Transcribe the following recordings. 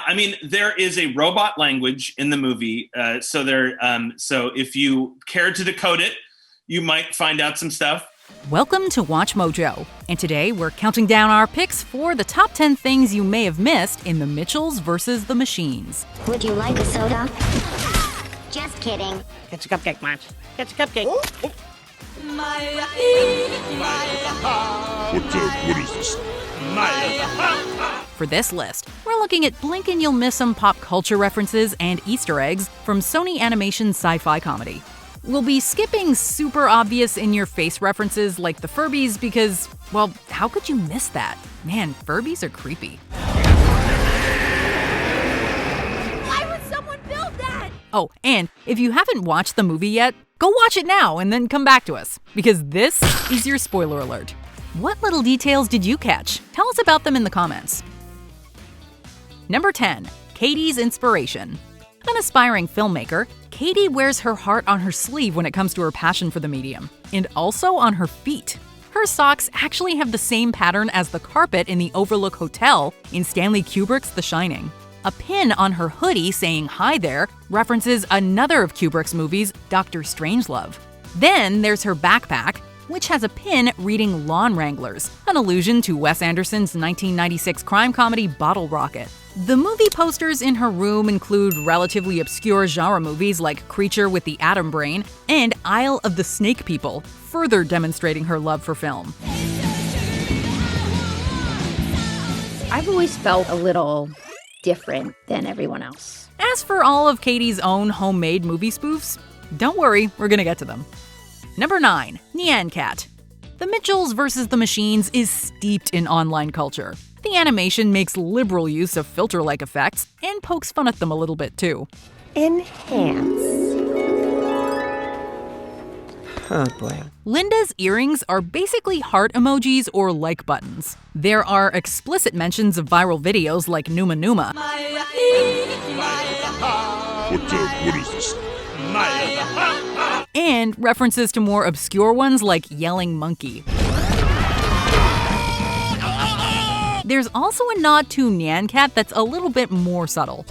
I mean, there is a robot language in the movie. So if you care to decode it, you might find out some stuff. Welcome to Watch Mojo, and today we're counting down our picks for the top 10 things you may have missed in The Mitchells vs. the Machines. Would you like a soda? Just kidding. Get your cupcake, March. Get your cupcake. What is this? For this list, we're looking at blink and you'll miss some pop culture references and Easter eggs from Sony Animation sci-fi comedy. We'll be skipping super obvious in-your-face references like the Furbies because, well, how could you miss that? Man, Furbies are creepy. Why would someone build that? Oh, and if you haven't watched the movie yet, go watch it now and then come back to us, because this is your spoiler alert. What little details did you catch? Tell us about them in the comments. Number 10. Katie's inspiration. An aspiring filmmaker, Katie wears her heart on her sleeve when it comes to her passion for the medium, and also on her feet. Her socks actually have the same pattern as the carpet in the Overlook Hotel in Stanley Kubrick's The Shining. A pin on her hoodie saying "Hi there" references another of Kubrick's movies, Dr. Strangelove. Then there's her backpack, which has a pin reading Lawn Wranglers, an allusion to Wes Anderson's 1996 crime comedy Bottle Rocket. The movie posters in her room include relatively obscure genre movies like Creature with the Atom Brain and Isle of the Snake People, further demonstrating her love for film. I've always felt a little different than everyone else. As for all of Katie's own homemade movie spoofs, don't worry, we're gonna get to them. Number 9. Nyan Cat. The Mitchells vs. the Machines is steeped in online culture. The animation makes liberal use of filter-like effects and pokes fun at them a little bit too. Enhance. Oh boy. Linda's earrings are basically heart emojis or like buttons. There are explicit mentions of viral videos like Numa Numa. What is this? And references to more obscure ones like Yelling Monkey. There's also a nod to Nyan Cat that's a little bit more subtle.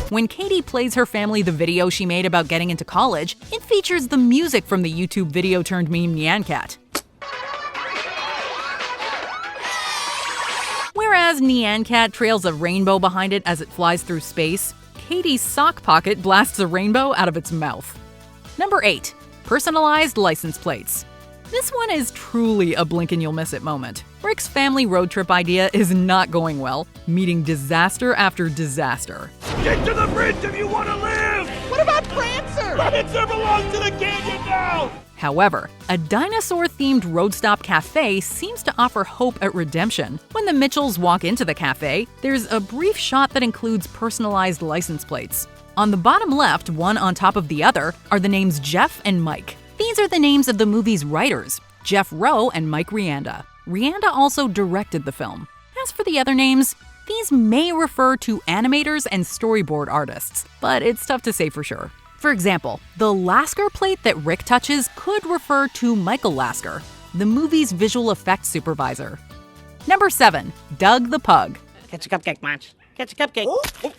When Katie plays her family the video she made about getting into college, it features the music from the YouTube video turned meme Nyan Cat. Whereas Nyan Cat trails a rainbow behind it as it flies through space, Katie's sock pocket blasts a rainbow out of its mouth. Number 8. Personalized license plates. This one is truly a blink and you'll miss it moment. Rick's family road trip idea is not going well, meeting disaster after disaster. Get to the bridge if you want to live! What about Prancer? Prancer belongs to the canyon now! However, a dinosaur-themed road stop cafe seems to offer hope at redemption. When the Mitchells walk into the cafe, there's a brief shot that includes personalized license plates. On the bottom left, one on top of the other, are the names Jeff and Mike. These are the names of the movie's writers, Jeff Rowe and Mike Rianda. Rianda also directed the film. As for the other names, these may refer to animators and storyboard artists, but it's tough to say for sure. For example, the Lasker plate that Rick touches could refer to Michael Lasker, the movie's visual effects supervisor. Number 7. Doug the Pug. Get your cupcake, March. Get your cupcake.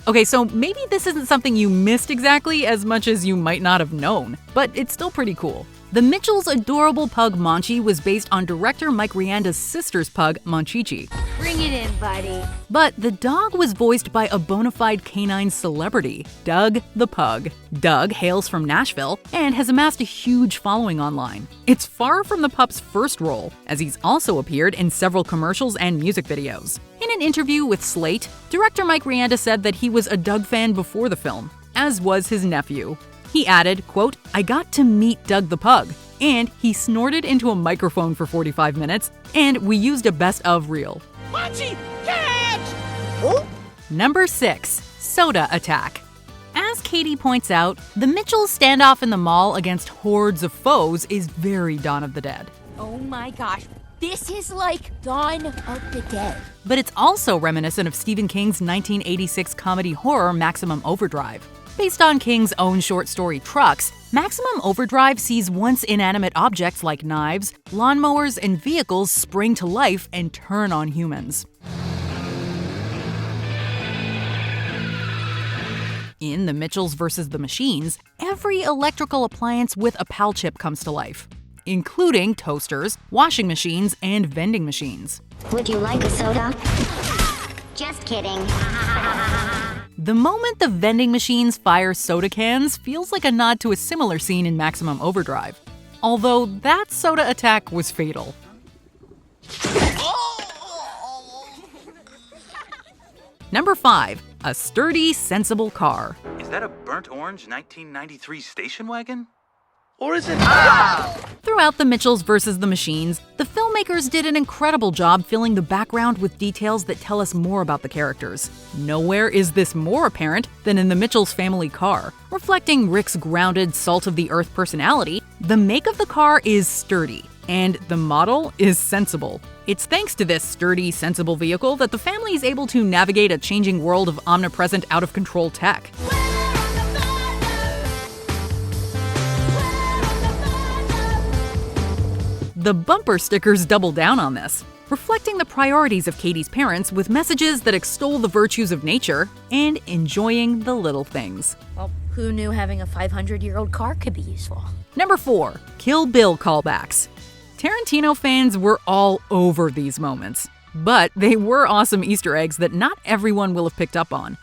Okay, so maybe this isn't something you missed exactly as much as you might not have known, but it's still pretty cool. The Mitchells' adorable pug Monchi was based on director Mike Rianda's sister's pug, Monchichi. Bring it in, buddy. But the dog was voiced by a bona fide canine celebrity, Doug the Pug. Doug hails from Nashville and has amassed a huge following online. It's far from the pup's first role, as he's also appeared in several commercials and music videos. In an interview with Slate, director Mike Rianda said that he was a Doug fan before the film, as was his nephew. He added, quote, "I got to meet Doug the Pug, and he snorted into a microphone for 45 minutes, and we used a best of reel." Monchi, catch! Oh. Number 6. Soda Attack. As Katie points out, the Mitchells' standoff in the mall against hordes of foes is very Dawn of the Dead. Oh my gosh, this is like Dawn of the Dead. But it's also reminiscent of Stephen King's 1986 comedy horror Maximum Overdrive. Based on King's own short story Trucks, Maximum Overdrive sees once inanimate objects like knives, lawnmowers, and vehicles spring to life and turn on humans. In The Mitchells vs. the Machines, every electrical appliance with a PAL chip comes to life, including toasters, washing machines, and vending machines. Would you like a soda? Just kidding. The moment the vending machines fire soda cans feels like a nod to a similar scene in Maximum Overdrive, although that soda attack was fatal. Number 5. A sturdy, sensible car. Is that a burnt orange 1993 station wagon? Or is it? Throughout The Mitchells vs. the Machines, the filmmakers did an incredible job filling the background with details that tell us more about the characters. Nowhere is this more apparent than in the Mitchells' family car. Reflecting Rick's grounded, salt-of-the-earth personality, the make of the car is sturdy, and the model is sensible. It's thanks to this sturdy, sensible vehicle that the family is able to navigate a changing world of omnipresent, out-of-control tech. The bumper stickers double down on this, reflecting the priorities of Katie's parents with messages that extol the virtues of nature and enjoying the little things. Well, who knew having a 500-year-old car could be useful? Number 4. Kill Bill callbacks. Tarantino fans were all over these moments, but they were awesome Easter eggs that not everyone will have picked up on.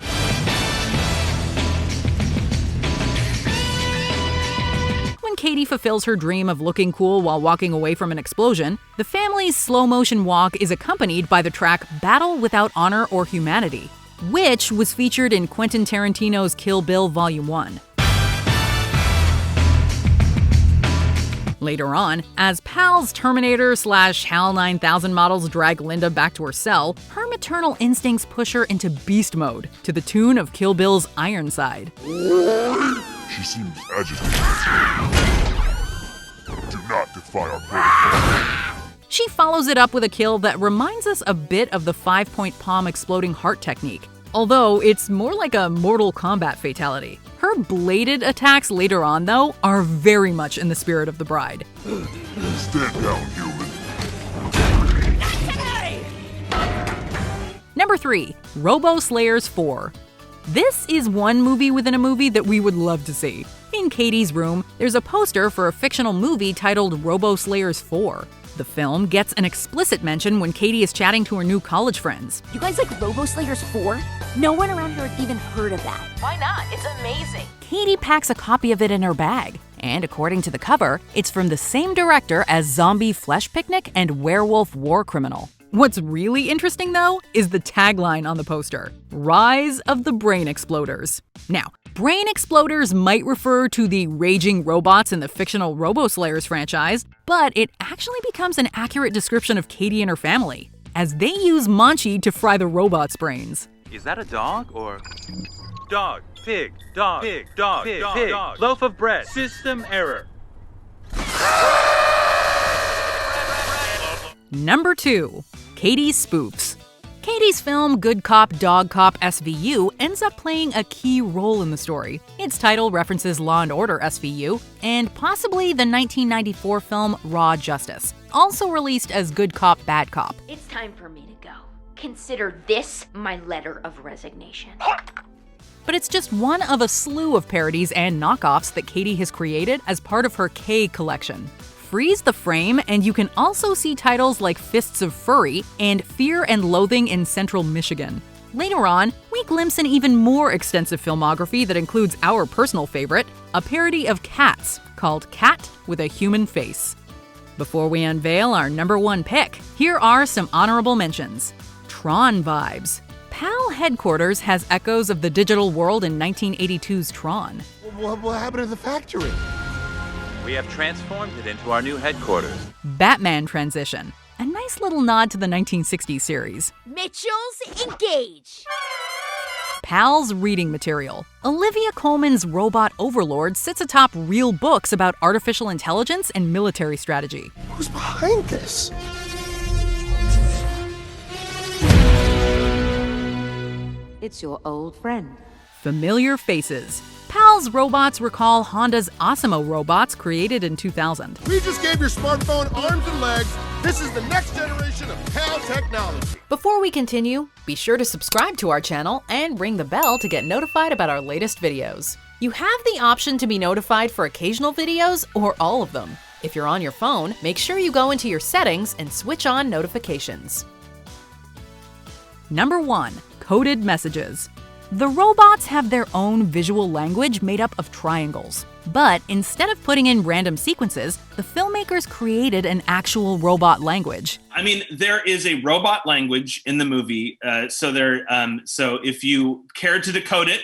When Katie fulfills her dream of looking cool while walking away from an explosion, the family's slow-motion walk is accompanied by the track Battle Without Honor or Humanity, which was featured in Quentin Tarantino's Kill Bill Volume 1. Later on, as Pal's Terminator/HAL 9000 models drag Linda back to her cell, her maternal instincts push her into beast mode, to the tune of Kill Bill's Ironside. She seems agitated. Do not defy our protocol. She follows it up with a kill that reminds us a bit of the 5-point palm exploding heart technique, although it's more like a Mortal Kombat fatality. Her bladed attacks later on, though, are very much in the spirit of the bride. Stand down, human. Number 3. Robo Slayers 4. This is one movie within a movie that we would love to see. In Katie's room, there's a poster for a fictional movie titled Robo Slayers 4. The film gets an explicit mention when Katie is chatting to her new college friends. You guys like Robo Slayers 4? No one around here had even heard of that. Why not? It's amazing. Katie packs a copy of it in her bag, and according to the cover, it's from the same director as Zombie Flesh Picnic and Werewolf War Criminal. What's really interesting, though, is the tagline on the poster: Rise of the Brain Exploders. Now, Brain Exploders might refer to the raging robots in the fictional Robo Slayers franchise, but it actually becomes an accurate description of Katie and her family, as they use Manchi to fry the robots' brains. Is that a dog or... Dog, pig, dog, pig, dog, pig, pig, dog. Loaf of bread, system error. Number 2. Katie's spoofs. Katie's film Good Cop, Dog Cop SVU ends up playing a key role in the story. Its title references Law & Order SVU, and possibly the 1994 film Raw Justice, also released as Good Cop, Bad Cop. It's time for me to go. Consider this my letter of resignation. But it's just one of a slew of parodies and knockoffs that Katie has created as part of her K collection. Freeze the frame, and you can also see titles like Fists of Furry and Fear and Loathing in Central Michigan. Later on, we glimpse an even more extensive filmography that includes our personal favorite, a parody of Cats called Cat with a Human Face. Before we unveil our number 1 pick, here are some honorable mentions. Tron vibes. PAL headquarters has echoes of the digital world in 1982's Tron. What happened to the factory? We have transformed it into our new headquarters. Batman transition. A nice little nod to the 1960s series. Mitchells, engage! PAL's reading material. Olivia Colman's Robot Overlord sits atop real books about artificial intelligence and military strategy. Who's behind this? It's your old friend. Familiar faces. Mattel's robots recall Honda's Osimo robots created in 2000. We just gave your smartphone arms and legs. This is the next generation of PAL technology. Before we continue, be sure to subscribe to our channel and ring the bell to get notified about our latest videos. You have the option to be notified for occasional videos or all of them. If you're on your phone, make sure you go into your settings and switch on notifications. Number 1. Coded messages. The robots have their own visual language made up of triangles. But instead of putting in random sequences, the filmmakers created an actual robot language. I mean, there is a robot language in the movie, so if you care to decode it,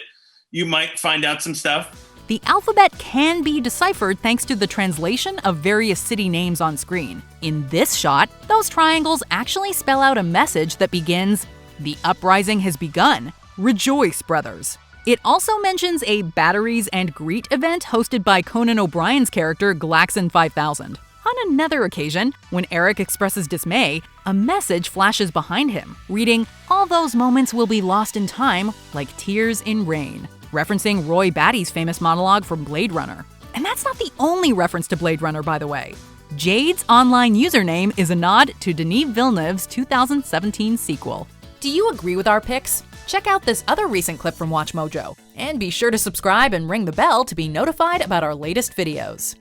you might find out some stuff. The alphabet can be deciphered thanks to the translation of various city names on screen. In this shot, those triangles actually spell out a message that begins, "The uprising has begun. Rejoice, brothers." It also mentions a Batteries and Greet event hosted by Conan O'Brien's character Glaxon 5000. On another occasion, when Eric expresses dismay, a message flashes behind him, reading, "All those moments will be lost in time like tears in rain," referencing Roy Batty's famous monologue from Blade Runner. And that's not the only reference to Blade Runner, by the way. Jade's online username is a nod to Denis Villeneuve's 2017 sequel. Do you agree with our picks? Check out this other recent clip from WatchMojo, and be sure to subscribe and ring the bell to be notified about our latest videos.